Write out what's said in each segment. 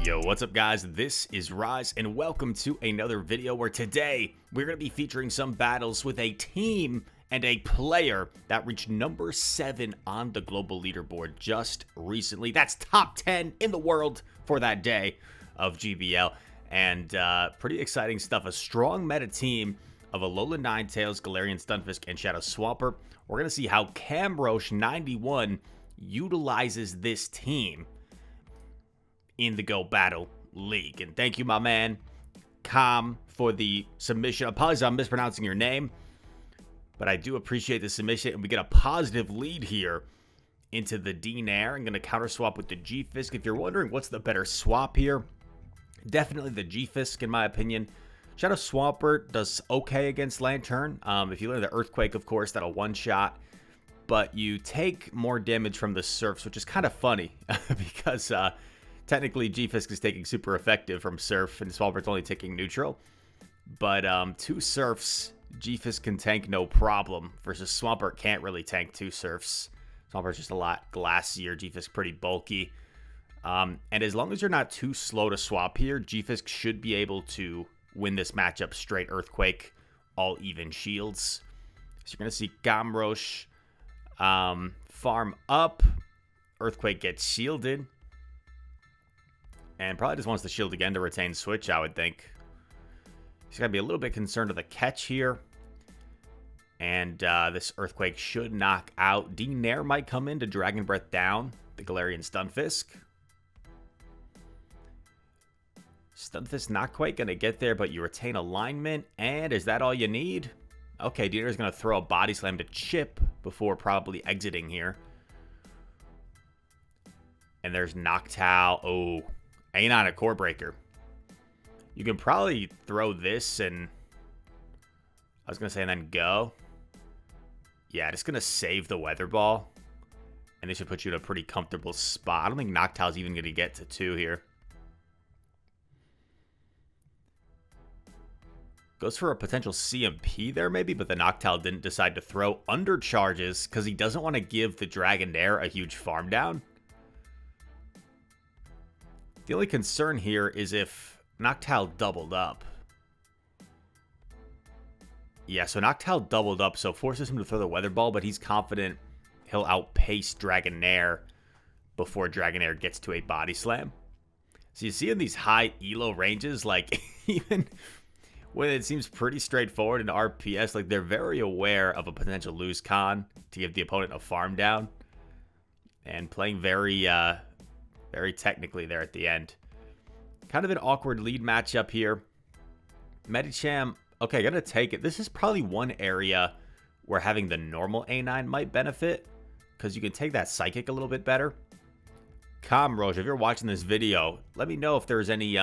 Yo, what's up guys? This is Rise and welcome to another video where today we're going to be featuring some battles with a team and a player that reached number 7 on the global leaderboard just recently. That's top 10 in the world for that day of GBL. And pretty exciting stuff. A strong meta team of Alola Ninetales, Galarian Stunfisk, and Shadow Swampert. We're going to see how Camrosh91 utilizes this team in the Go Battle League. And thank you, my man, Cam, for the submission. Apologies, I'm mispronouncing your name, but I do appreciate the submission, and we get a positive lead here into the D-Nair. I'm going to counter swap with the G-Fisk. If you're wondering what's the better swap here, definitely the G-Fisk, in my opinion. Shadow Swampert does okay against Lantern. If you learn the Earthquake, of course, that'll one-shot, but you take more damage from the Surfs, which is kind of funny because technically, G-Fisk is taking super effective from Surf, and Swampert's only taking neutral. But 2 Surfs, G-Fisk can tank no problem, versus Swampert can't really tank 2 Surfs. Swampert's just a lot glassier, G-Fisk pretty bulky. And as long as you're not too slow to swap here, G-Fisk should be able to win this matchup straight Earthquake, all even shields. So you're going to see Camrosh farm up. Earthquake gets shielded. And probably just wants to shield again to retain Switch, I would think. He's got to be a little bit concerned with the catch here. And this Earthquake should knock out. D-Nair might come in to Dragon Breath down the Galarian Stunfisk. Stunfisk not quite going to get there, but you retain alignment. And is that all you need? Okay, D-Nair's going to throw a Body Slam to Chip before probably exiting here. And there's Noctowl. Oh, A9 a Core Breaker. You can probably throw this and I was going to say and then go. Yeah, just going to save the Weather Ball. And this should put you in a pretty comfortable spot. I don't think Noctowl's even going to get to 2 here. Goes for a potential CMP there maybe, but the Noctowl didn't decide to throw. Undercharges because he doesn't want to give the Dragonair a huge farm down. The only concern here is if Noctowl doubled up. Yeah, so Noctowl doubled up, so forces him to throw the Weather Ball, but he's confident he'll outpace Dragonair before Dragonair gets to a Body Slam. So you see in these high elo ranges, like, even when it seems pretty straightforward in RPS, like, they're very aware of a potential lose con to give the opponent a farm down. And playing very technically there at the end. Kind of an awkward lead matchup here. Medicham, okay, gonna take it. This is probably one area where having the normal A9 might benefit, because you can take that Psychic a little bit better. Camrosh, if you're watching this video, let me know if there's any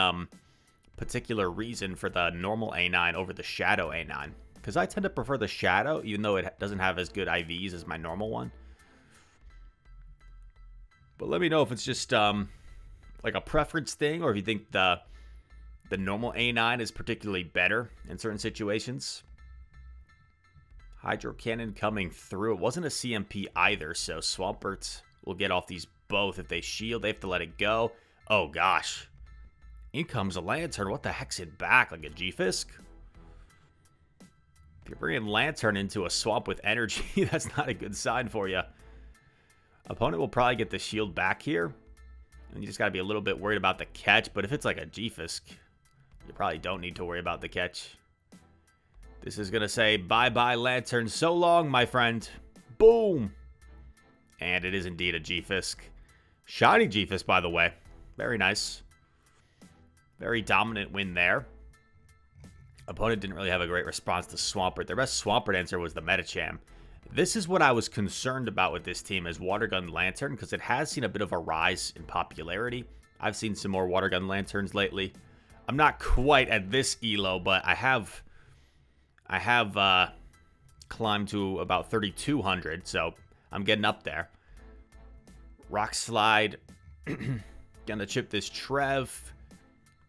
particular reason for the normal A9 over the Shadow A9. Because I tend to prefer the Shadow, even though it doesn't have as good IVs as my normal one. But let me know if it's just like a preference thing, or if you think the normal A9 is particularly better in certain situations. Hydro Cannon coming through. It wasn't a CMP either, so Swampert will get off these both. If they shield, they have to let it go. Oh gosh. In comes a Lantern. What the heck's it back? Like a G-Fisk? If you're bringing Lantern into a swamp with energy, that's not a good sign for you. Opponent will probably get the shield back here. And you just got to be a little bit worried about the catch. But if it's like a G-Fisk, you probably don't need to worry about the catch. This is going to say, bye-bye Lantern. So long, my friend. Boom. And it is indeed a G-Fisk. Shiny G-Fisk, by the way. Very nice. Very dominant win there. Opponent didn't really have a great response to Swampert. Their best Swampert answer was the Medicham. This is what I was concerned about with this team, as Water Gun Lantern, because it has seen a bit of a rise in popularity. I've seen some more Water Gun Lanterns lately. I'm not quite at this elo, but I have climbed to about 3,200, so I'm getting up there. Rock Slide, gonna chip this Trev.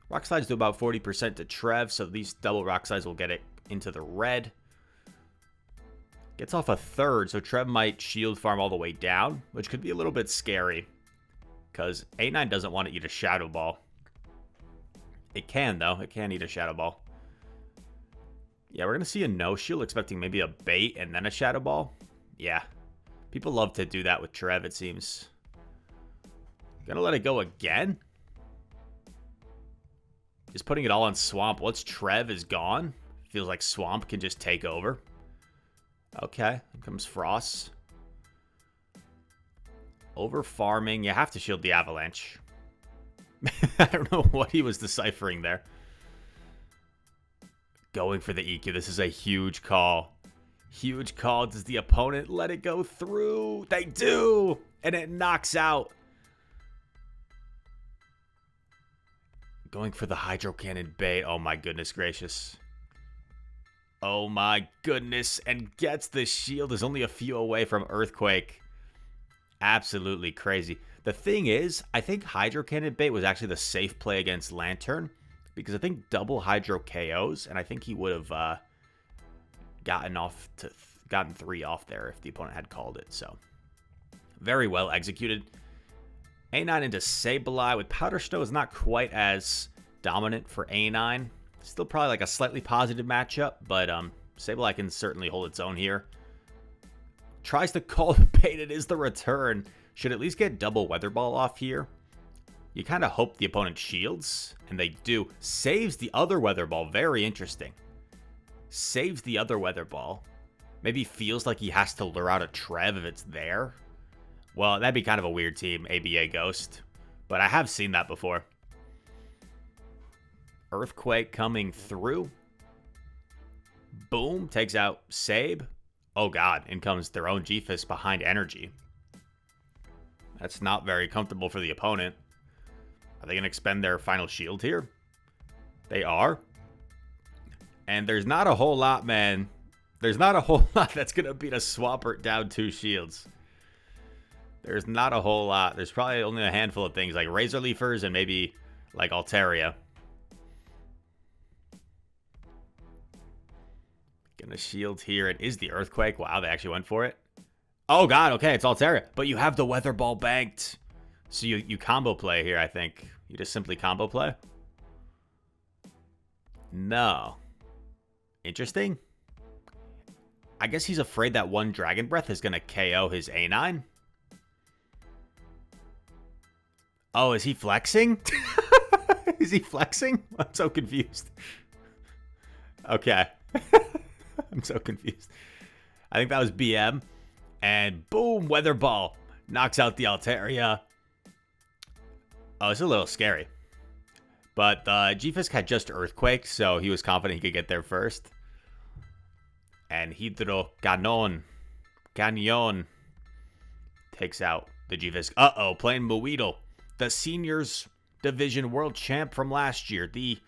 Rock Slides do about 40% to Trev, so these double Rock Slides will get it into the red. Gets off a third, so Trev might shield farm all the way down, which could be a little bit scary, because A9 doesn't want to eat a Shadow Ball. It can, though. It can eat a Shadow Ball. Yeah, we're going to see a no-shield, expecting maybe a bait and then a Shadow Ball. Yeah. People love to do that with Trev, it seems. Gonna let it go again? Just putting it all on Swamp. Once Trev is gone, feels like Swamp can just take over. Okay, here comes Frost. Over farming. You have to shield the Avalanche. I don't know what he was deciphering there. Going for the EQ. This is a huge call. Huge call. Does the opponent let it go through? They do! And it knocks out. Going for the Hydro Cannon bait. Oh my goodness gracious. Oh my goodness. And gets the shield. Is only a few away from Earthquake. Absolutely crazy. The thing is, I think Hydro Cannon bait was actually the safe play against Lantern. Because I think double Hydro KOs. And I think he would have gotten 3 off there if the opponent had called it. So, very well executed. A9 into Sableye with Powder Snow is not quite as dominant for A9. Still probably like a slightly positive matchup, but Sableye can certainly hold its own here. Tries to call the bait. It is the return. Should at least get double Weather Ball off here. You kind of hope the opponent shields, and they do. Saves the other Weather Ball. Very interesting. Saves the other Weather Ball. Maybe feels like he has to lure out a Trev if it's there. Well, that'd be kind of a weird team, ABA Ghost. But I have seen that before. Earthquake coming through. Boom. Takes out Sabe. Oh, God. In comes their own G-Fist behind Energy. That's not very comfortable for the opponent. Are they going to expend their final shield here? They are. And there's not a whole lot, man. There's not a whole lot that's going to beat a Swampert down 2 shields. There's not a whole lot. There's probably only a handful of things like Razor Leafers and maybe like Altaria. Gonna shield here. It is the Earthquake. Wow, they actually went for it. Oh, God. Okay, it's Altaria. But you have the Weather Ball banked. So you combo play here, I think. You just simply combo play? No. Interesting. I guess he's afraid that one Dragon Breath is going to KO his A9. Oh, is he flexing? Is he flexing? I'm so confused. Okay. I'm so confused. I think that was BM. And boom, Weather Ball. Knocks out the Altaria. Oh, it's a little scary. But G-Fisk had just Earthquake, so he was confident he could get there first. And Hydro Cannon takes out the G-Fisk. Uh-oh, playing Moweedle. The Seniors Division World Champ from last year. The,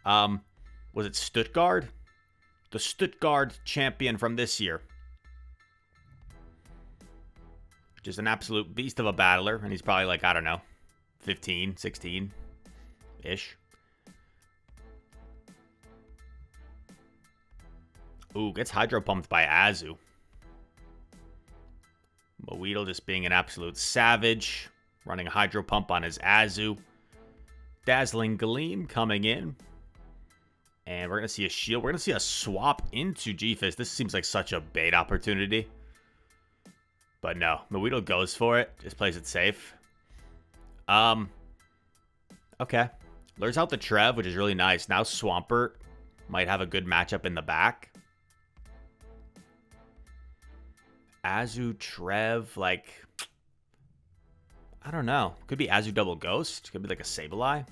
was it Stuttgart? The Stuttgart champion from this year. Just an absolute beast of a battler. And he's probably like, I don't know, 15, 16-ish. Ooh, gets Hydro Pumped by Azu. Moweedle just being an absolute savage. Running a Hydro Pump on his Azu. Dazzling Gleam coming in. And we're going to see a shield. We're going to see a swap into G-Fist. This seems like such a bait opportunity. But no, Moweedle goes for it. Just plays it safe. Okay. Lures out the Trev, which is really nice. Now Swampert might have a good matchup in the back. Azu, Trev, like, I don't know. Could be Azu double Ghost. Could be like a Sableye.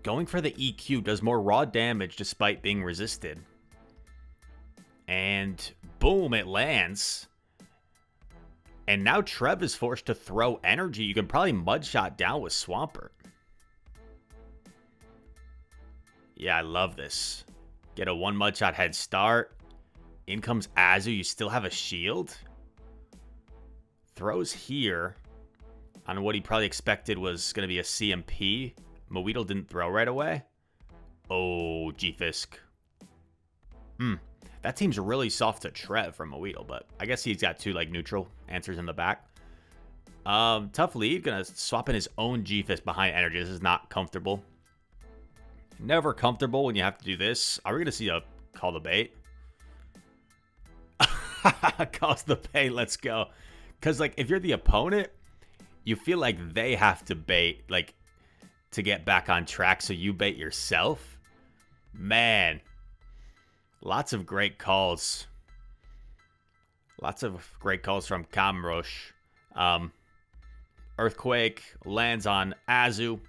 Going for the EQ does more raw damage despite being resisted. And boom, it lands. And now Trev is forced to throw energy. You can probably Mudshot down with Swampert. Yeah, I love this. Get a 1 Mudshot head start. In comes Azu. You still have a shield. Throws here on what he probably expected was going to be a CMP. Moweedle didn't throw right away. Oh, G-Fisk. That seems really soft to Trev from Moweedle, but I guess he's got 2 like neutral answers in the back. Tough lead. Gonna swap in his own G-Fist behind energy. This is not comfortable. Never comfortable when you have to do this. Are we gonna see a call the bait? Calls the bait. Let's go. Because, like, if you're the opponent, you feel like they have to bait, like, to get back on track, so you bait yourself. Man. Lots of great calls. Lots of great calls from Kamrosh. Earthquake lands on Azu.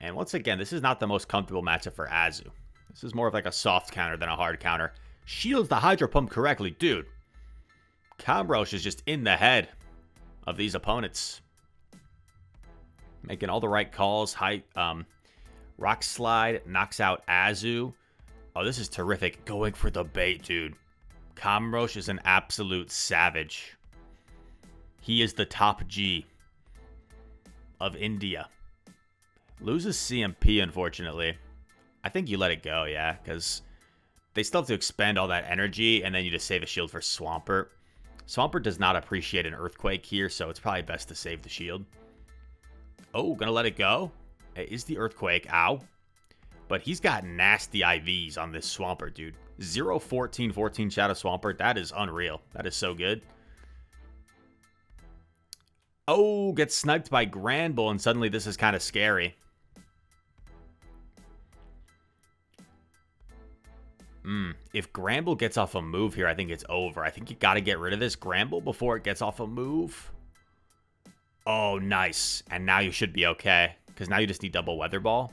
And once again, this is not the most comfortable matchup for Azu. This is more of like a soft counter than a hard counter. Shields the Hydro Pump correctly. Dude, Kamrosh is just in the head of these opponents. Making all the right calls. Rock Slide knocks out Azu. Oh, this is terrific. Going for the bait, dude. Kamrosh is an absolute savage. He is the top G of India. Loses CMP, unfortunately. I think you let it go, yeah, because they still have to expend all that energy, and then you just save a shield for Swampert. Swampert does not appreciate an Earthquake here, so it's probably best to save the shield. Oh, gonna let it go? It is the Earthquake. Ow. But he's got nasty IVs on this Swampert, dude. 0-14-14 Shadow Swampert. That is unreal. That is so good. Oh, gets sniped by Granbull, and suddenly this is kind of scary. If Granbull gets off a move here, I think it's over. I think you got to get rid of this Granbull before it gets off a move. Oh, nice. And now you should be okay, because now you just need double Weather Ball.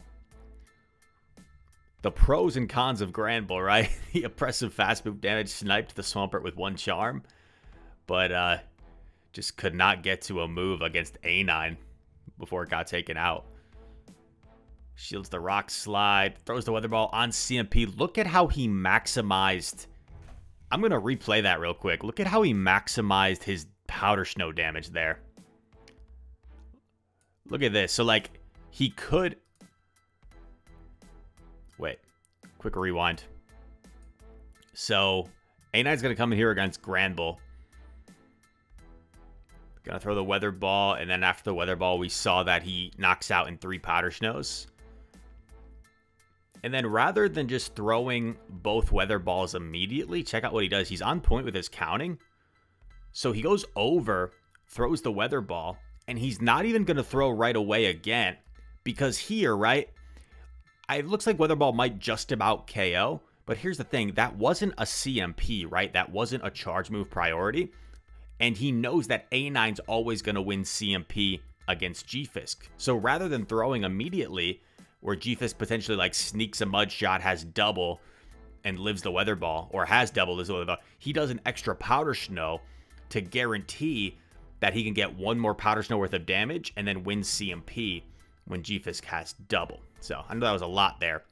The pros and cons of Granbull, right? The oppressive fast move damage sniped the Swampert with one charm, but just could not get to a move against A9 before it got taken out. Shields the Rock Slide, throws the Weather Ball on CMP. Look at how he maximized. I'm going to replay that real quick. Look at how he maximized his Powder Snow damage there. Look at this. So, like, he could... Wait, quick rewind. So, A9's going to come in here against Granbull. Going to throw the Weather Ball, and then after the Weather Ball, we saw that he knocks out in 3 Powder Snows. And then rather than just throwing both Weather Balls immediately, check out what he does. He's on point with his counting. So he goes over, throws the Weather Ball, and he's not even going to throw right away again. Because here, right, it looks like Weather Ball might just about KO. But here's the thing. That wasn't a CMP, right? That wasn't a charge move priority. And he knows that A9's always going to win CMP against G-Fisk. So rather than throwing immediately, where G-Fisk potentially like sneaks a mud shot, has double, and lives the Weather Ball, or has double, lives the Weather Ball, he does an extra Powder Snow to guarantee that he can get one more Powder Snow worth of damage and then win CMP when G-Fisk has double. So I know that was a lot there,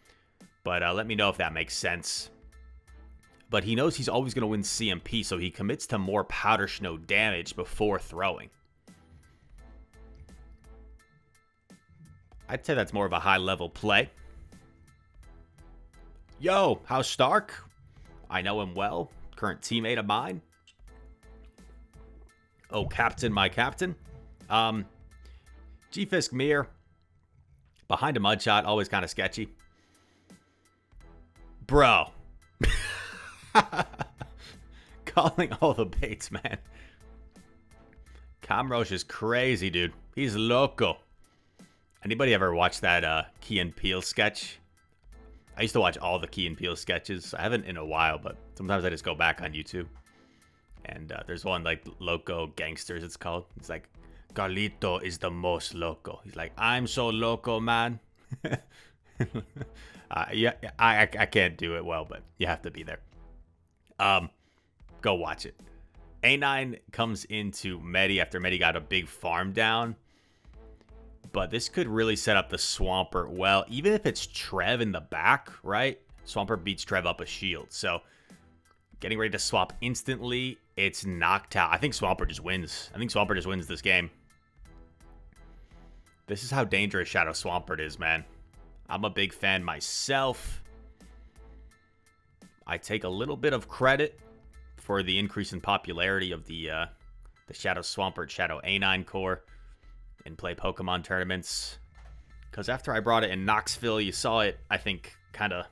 but let me know if that makes sense. But he knows he's always going to win CMP, so he commits to more Powder Snow damage before throwing. I'd say that's more of a high-level play. Yo, how's Stark? I know him well. Current teammate of mine. Oh, Captain, my Captain. G-Fisk Mir. Behind a mud shot, always kind of sketchy. Bro. Calling all the baits, man. Kamrosh is crazy, dude. He's loco. Anybody ever watch that Key and Peele sketch? I used to watch all the Key and Peele sketches. I haven't in a while, but sometimes I just go back on YouTube. And there's one like Loco Gangsters, it's called. It's like, Carlito is the most loco. He's like, I'm so loco, man. Yeah, I can't do it well, but you have to be there. Go watch it. A9 comes into Medi after Medi got a big farm down. But this could really set up the Swampert well. Even if it's Trev in the back, right? Swampert beats Trev up a shield. So, getting ready to swap instantly. It's knocked out. I think Swampert just wins. I think Swampert just wins this game. This is how dangerous Shadow Swampert is, man. I'm a big fan myself. I take a little bit of credit for the increase in popularity of the the Shadow Swampert, Shadow A9 core and play Pokemon tournaments. Because after I brought it in Knoxville, you saw it, I think, kind of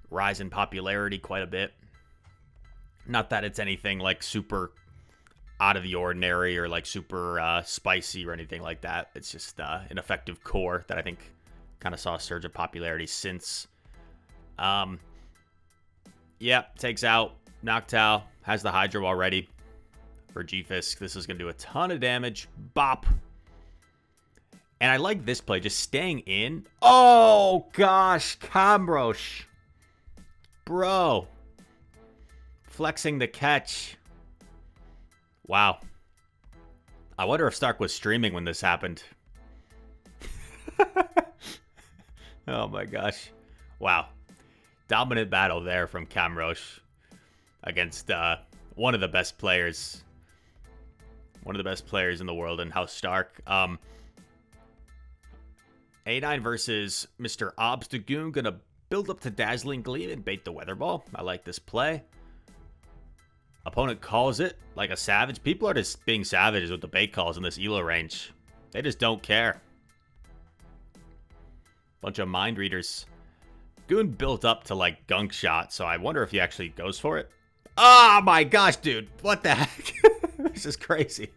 rise in popularity quite a bit. Not that it's anything like super out of the ordinary or like super spicy or anything like that. It's just an effective core that I think kind of saw a surge of popularity since. Yeah, takes out Noctowl, has the Hydro already for G-Fisk. This is going to do a ton of damage. Bop. And I like this play, just staying in. Oh, gosh, Camrosh. Bro. Flexing the catch. Wow. I wonder if Stark was streaming when this happened. Oh my gosh. Wow. Dominant battle there from Camrosh against one of the best players. One of the best players in the world in House Stark. A9 versus Mr. Obstagoon. Gonna build up to Dazzling Gleam and bait the Weather Ball. I like this play. Opponent calls it like a savage. People are just being savages with the bait calls in this Elo range. They just don't care. Bunch of mind readers. Goon built up to like Gunk Shot, so I wonder if he actually goes for it. Oh my gosh, dude. What the heck? This is crazy.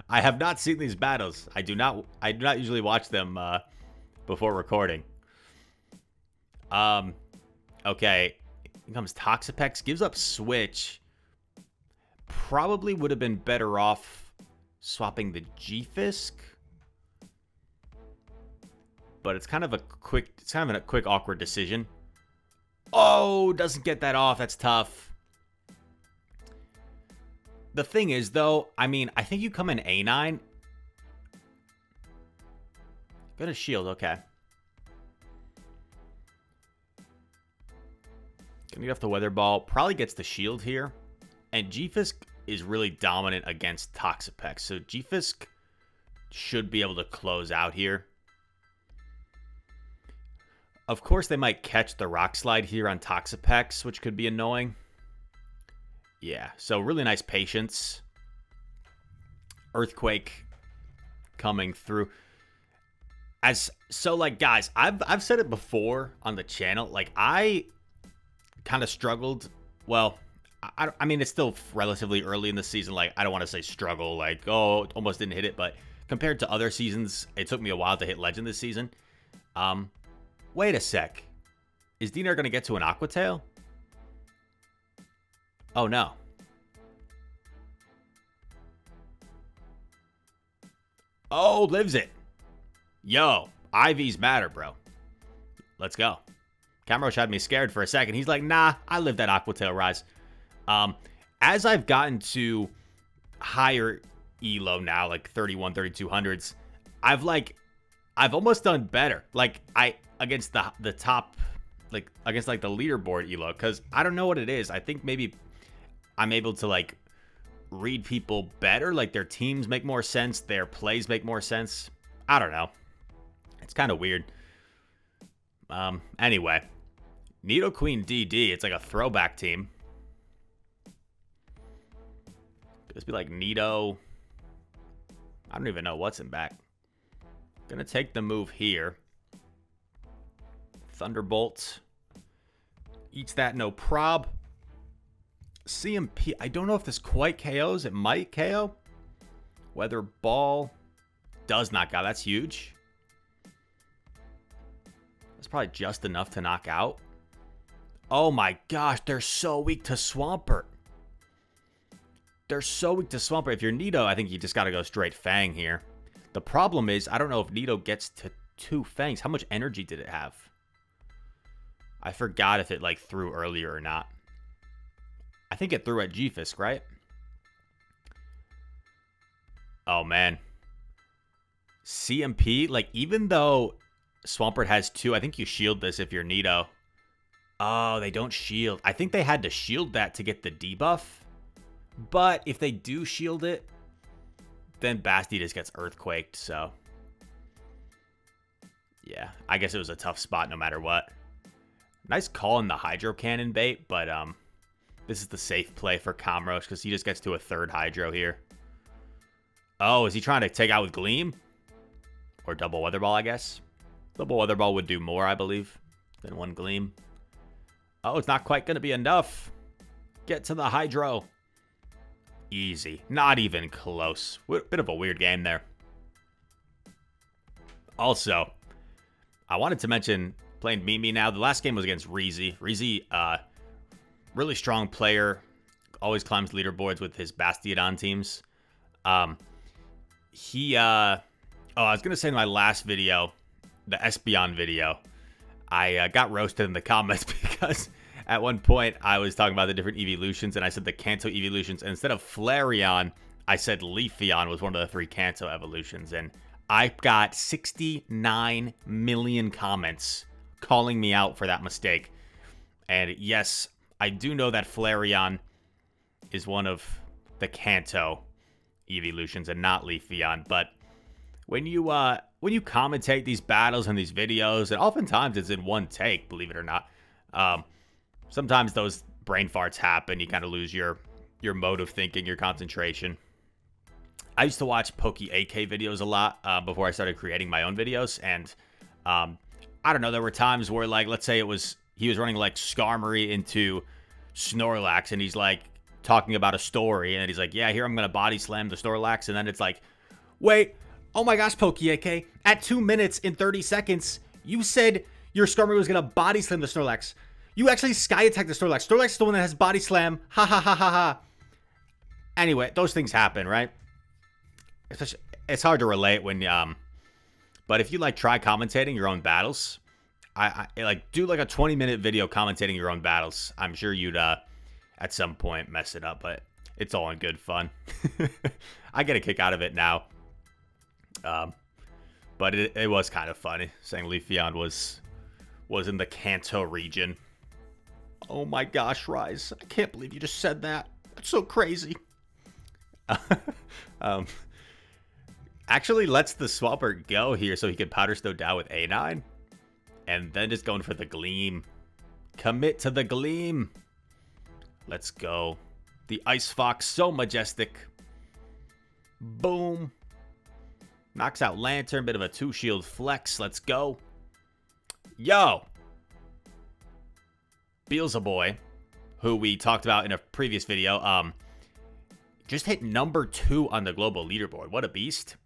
I have not seen these battles. I do not usually watch them before recording. Okay. Here comes Toxapex. Gives up Switch. Probably would have been better off swapping the G-Fisk. But it's kind of a quick, awkward decision. Oh, doesn't get that off. That's tough. The thing is, though, I mean, I think you come in A9. Go to shield, okay. Gonna get off the Weather Ball. Probably gets the shield here. And G-Fisk is really dominant against Toxapex. So G-Fisk should be able to close out here. Of course, they might catch the Rock Slide here on Toxapex, which could be annoying. Yeah, so really nice patience. Earthquake coming through. Like, guys, I've said it before on the channel. Like, I kind of struggled. Well, I mean, it's still relatively early in the season. Like, I don't want to say struggle. Like, oh, almost didn't hit it. But compared to other seasons, it took me a while to hit Legend this season. Wait a sec. Is Dinar going to get to an Aqua Tail? Oh, no. Oh, lives it. Yo, IVs matter, bro. Let's go. Camrosh had me scared for a second. He's like, nah, I lived that Aqua Tail rise. As I've gotten to higher elo now, like 31, 3200s, I've almost done better. Like, against the top, like, against, like, the leaderboard elo. Because I don't know what it is. I think maybe I'm able to, like, read people better. Like, their teams make more sense. Their plays make more sense. I don't know. It's kind of weird. Anyway. Nidoqueen DD. It's like a throwback team. Could this be like Nido? I don't even know what's in back. Gonna take the move here. Thunderbolt. Eats that, no prob. CMP. I don't know if this quite KOs. It might KO. Weather Ball. Does knock out. That's huge. That's probably just enough to knock out. Oh my gosh. They're so weak to Swampert. They're so weak to Swampert. If you're Nido, I think you just got to go straight Fang here. The problem is, I don't know if Nido gets to 2 Fangs. How much energy did it have? I forgot if it, like, threw earlier or not. I think it threw at G-Fisk, right? Oh, man. CMP, like, even though Swampert has 2, I think you shield this if you're Nido. Oh, they don't shield. I think they had to shield that to get the debuff. But if they do shield it, then Basti just gets earthquaked, so. Yeah, I guess it was a tough spot no matter what. Nice call in the Hydro Cannon bait, but This is the safe play for Comroche because he just gets to a third Hydro here. Oh, is he trying to take out with Gleam? Or double Weather Ball, I guess. Double Weather Ball would do more, I believe, than one Gleam. Oh, it's not quite going to be enough. Get to the Hydro. Easy. Not even close. Bit of a weird game there. Also, I wanted to mention playing Mimi now. The last game was against Reezy. Reezy, really strong player. Always climbs leaderboards with his Bastiodon teams. I was going to say in my last video, the Espeon video, I got roasted in the comments because at one point I was talking about the different evolutions and I said the Kanto evolutions. And instead of Flareon, I said Leafeon was one of the 3 Kanto evolutions. And I got 69 million comments calling me out for that mistake. And yes, I do know that Flareon is one of the Kanto evolutions and not Leafeon, but when you commentate these battles and these videos, and oftentimes it's in one take, believe it or not, sometimes those brain farts happen. You kind of lose your mode of thinking, your concentration. I used to watch Poke AK videos a lot before I started creating my own videos, and I don't know, there were times where, like, let's say he was running like Skarmory into Snorlax, and he's like talking about a story, and he's like, yeah, here I'm gonna body slam the Snorlax, and then it's like, wait, oh my gosh, Poke AK, at 2 minutes and 30 seconds, you said your Skarmory was gonna body slam the Snorlax. You actually sky attack the Snorlax. Snorlax is the one that has body slam. Ha ha ha ha ha. Anyway, those things happen, right? It's hard to relate when, but if you like try commentating your own battles, I like do like a 20-minute video commentating your own battles. I'm sure you'd at some point mess it up, but it's all in good fun. I get a kick out of it now. But it was kind of funny saying Leafeon was in the Kanto region. Oh my gosh, Rise. I can't believe you just said that. That's so crazy. Actually lets the Swampert go here so he can Powder Snow down with A9. And then just going for the Gleam. Commit to the Gleam. Let's go. The Ice Fox, so majestic. Boom. Knocks out Lantern, bit of a 2-shield flex. Let's go. Yo. Beelzeboy, who we talked about in a previous video, just hit number 2 on the global leaderboard. What a beast.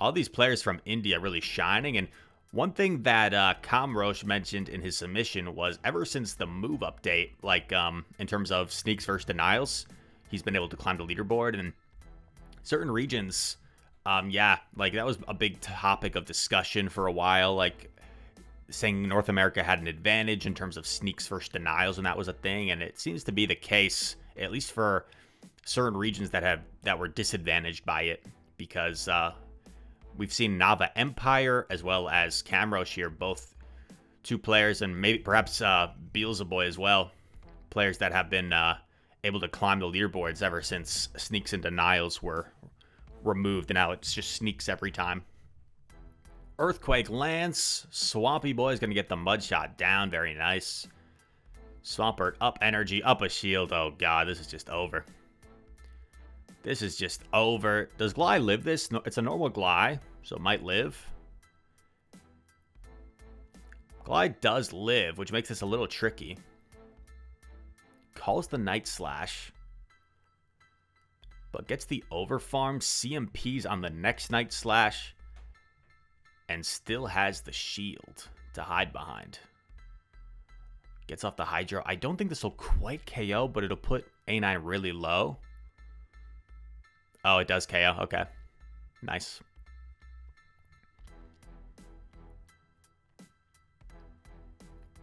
All these players from India really shining. And one thing that Comroche mentioned in his submission was ever since the move update, like in terms of sneaks versus denials, he's been able to climb the leaderboard. And certain regions, yeah, like that was a big topic of discussion for a while, like saying North America had an advantage in terms of sneaks versus denials, and that was a thing. And it seems to be the case, at least for certain regions that were disadvantaged by it, because we've seen Nava Empire as well as Camroche here, both 2 players, and maybe perhaps Beelzeboy as well, players that have been able to climb the leaderboards ever since sneaks and denials were removed, and now it's just sneaks every time. Earthquake lands. Swampy Boy is going to get the mud shot down. Very nice. Swampert up energy, up a shield. Oh god, this is just over. This is just over. Does Glide live this? No, it's a normal Glide, so it might live. Glide does live, which makes this a little tricky. Calls the Night Slash, but gets the overfarm, CMPs on the next Night Slash, and still has the shield to hide behind. Gets off the Hydro. I don't think this will quite KO, but it'll put A9 really low. Oh, it does KO. Okay. Nice.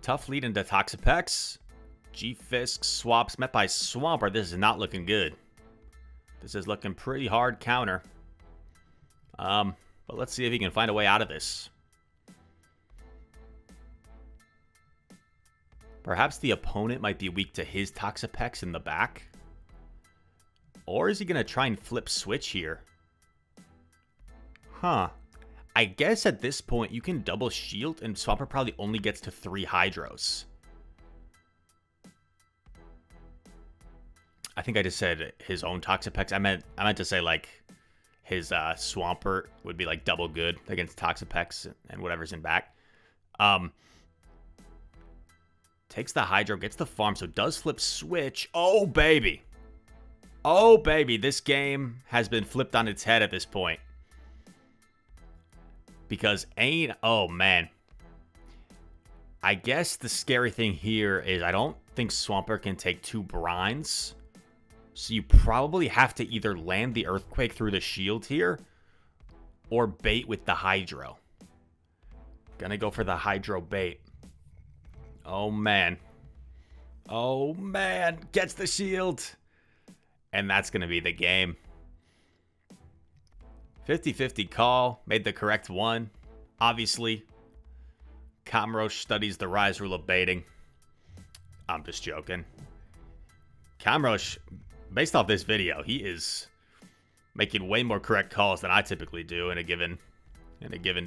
Tough lead into Toxapex. G-Fisk swaps met by Swampert. This is not looking good. This is looking pretty hard counter. But let's see if he can find a way out of this. Perhaps the opponent might be weak to his Toxapex in the back. Or is he going to try and flip switch here? Huh. I guess at this point you can double shield and Swampert probably only gets to 3 Hydros. I think I just said his own Toxapex. I meant to say like his Swampert would be like double good against Toxapex and whatever's in back. Takes the Hydro, gets the farm, so does flip switch. Oh, baby. Oh, baby. This game has been flipped on its head at this point. Because oh, man. I guess the scary thing here is I don't think Swampert can take 2 brines. So you probably have to either land the Earthquake through the shield here or bait with the Hydro. Gonna go for the Hydro bait. Oh, man. Oh, man. Gets the shield. And that's gonna be the game. 50-50 call. Made the correct one. Obviously. Kamrosh studies the rise rule of baiting. I'm just joking. Kamrosh, based off this video, he is making way more correct calls than I typically do in a given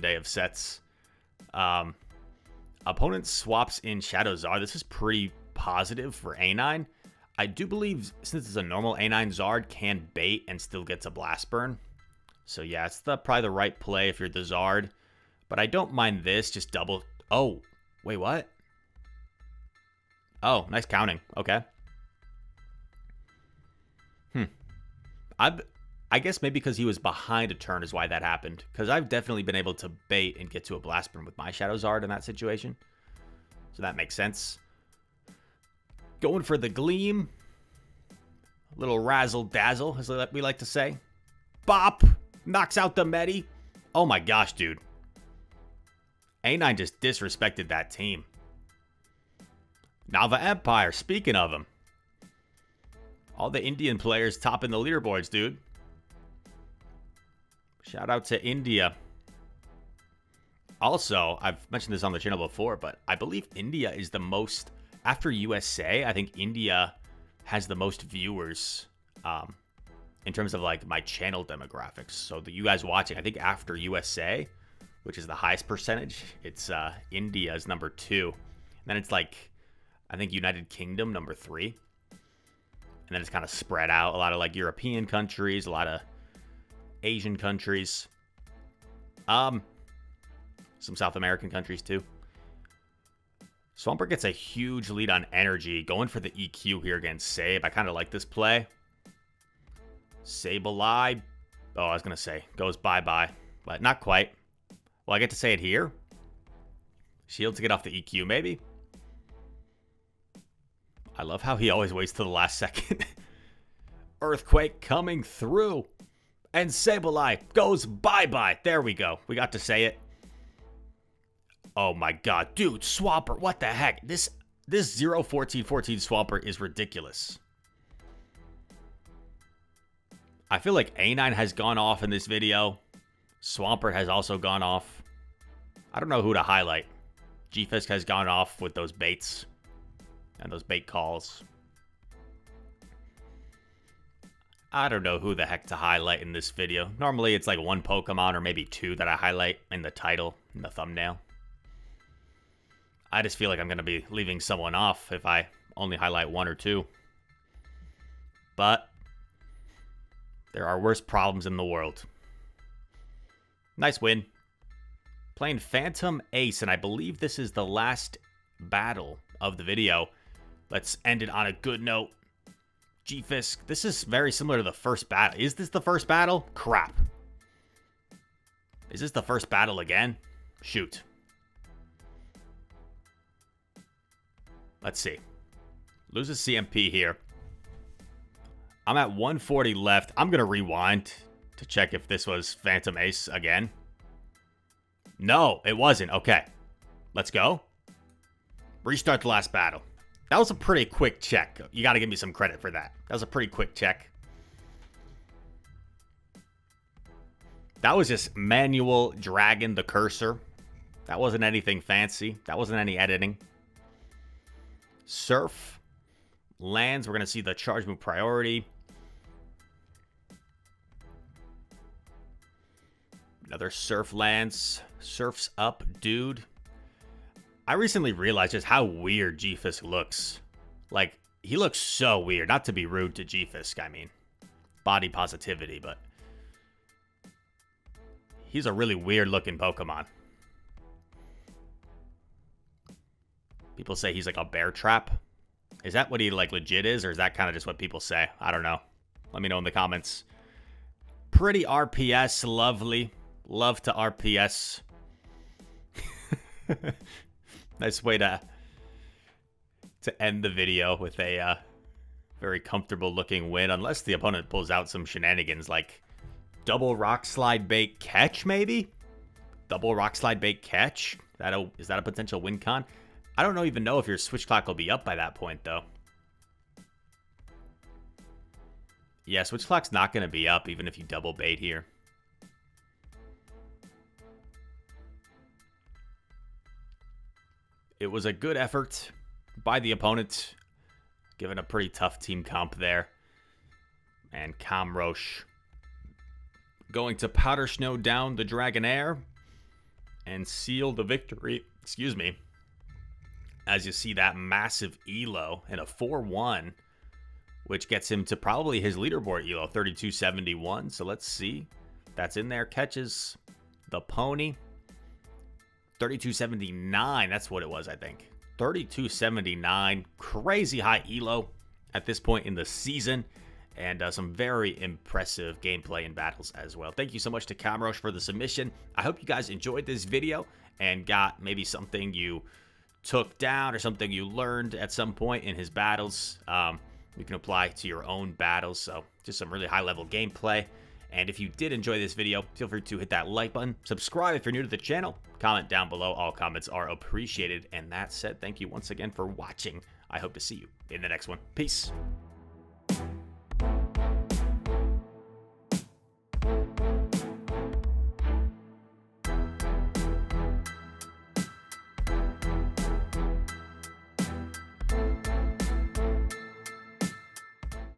day of sets. Opponent swaps in Shadow Zard. This is pretty positive for A9. I do believe, since it's a normal A9, Zard can bait and still gets a Blast Burn. So yeah, it's probably the right play if you're the Zard. But I don't mind this, just double... Oh, wait, what? Oh, nice counting. Okay. I guess maybe because he was behind a turn is why that happened. Because I've definitely been able to bait and get to a Blast Burn with my Shadow Zard in that situation. So that makes sense. Going for the Gleam. A little razzle-dazzle, as we like to say. Bop! Knocks out the Medi. Oh my gosh, dude. A9 just disrespected that team. Nava Empire, speaking of them. All the Indian players topping the leaderboards, dude. Shout out to India. Also, I've mentioned this on the channel before, but I believe India is the most... After USA, I think India has the most viewers in terms of like my channel demographics. So you guys watching, I think after USA... which is the highest percentage, it's India's number 2. And then it's like, I think United Kingdom, number 3. And then it's kind of spread out. A lot of like European countries, a lot of Asian countries. Some South American countries too. Swampert gets a huge lead on energy. Going for the EQ here against Sabe. I kind of like this play. Sableye. Oh, I was going to say, goes bye-bye. But not quite. Well, I get to say it here. Shield to get off the EQ, maybe. I love how he always waits till the last second. Earthquake coming through. And Sableye goes bye-bye. There we go. We got to say it. Oh my god. Dude, Swampert, what the heck? This 0-14-14 Swampert is ridiculous. I feel like A9 has gone off in this video. Swampert has also gone off. I don't know who to highlight. G-Fisk has gone off with those baits. And those bait calls. I don't know who the heck to highlight in this video. Normally it's like one Pokemon or maybe 2 that I highlight in the title, in the thumbnail. I just feel like I'm going to be leaving someone off if I only highlight 1 or 2. But there are worse problems in the world. Nice win. Playing Phantom Ace, and I believe this is the last battle of the video. Let's end it on a good note. G-Fisk, this is very similar to the first battle. Is this the first battle? Crap. Is this the first battle again? Shoot. Let's see. Loses CMP here. I'm at 140 left. I'm going to rewind to check if this was Phantom Ace again. No, it wasn't. Okay. Let's go. Restart the last battle. That was a pretty quick check. You got to give me some credit for that. That was a pretty quick check. That was just manual dragging the cursor. That wasn't anything fancy. That wasn't any editing. Surf. Lands. We're going to see the charge move priority. Another Surf lands. Surf's up, dude. I recently realized just how weird G-Fisk looks. Like, He looks so weird. Not to be rude to G-Fisk, I mean. Body positivity, but he's a really weird-looking Pokemon. People say he's like a bear trap. Is that what he like legit is, or is that kind of just what people say? I don't know. Let me know in the comments. Pretty RPS, lovely. Love to RPS. Nice way to end the video with a very comfortable looking win, unless the opponent pulls out some shenanigans like double rock slide bait catch, maybe? Double rock slide bait catch? Is that a potential win con? I don't even know if your switch clock will be up by that point, though. Yeah, switch clock's not going to be up even if you double bait here. It was a good effort by the opponent, given a pretty tough team comp there. And Kamrosh going to Powder Snow down the Dragonair and seal the victory. Excuse me. As you see that massive elo and a 4-1, which gets him to probably his leaderboard elo, 3271. So let's see. That's in there. Catches the pony. 3279. That's what it was, I think. 3279. Crazy high elo at this point in the season. And some very impressive gameplay and battles as well. Thank you so much to Kamrosh for the submission. I hope you guys enjoyed this video and got maybe something you took down or something you learned at some point in his battles. You can apply to your own battles. So just some really high-level gameplay. And if you did enjoy this video, feel free to hit that like button. Subscribe if you're new to the channel. Comment down below. All comments are appreciated. And that said, thank you once again for watching. I hope to see you in the next one. Peace.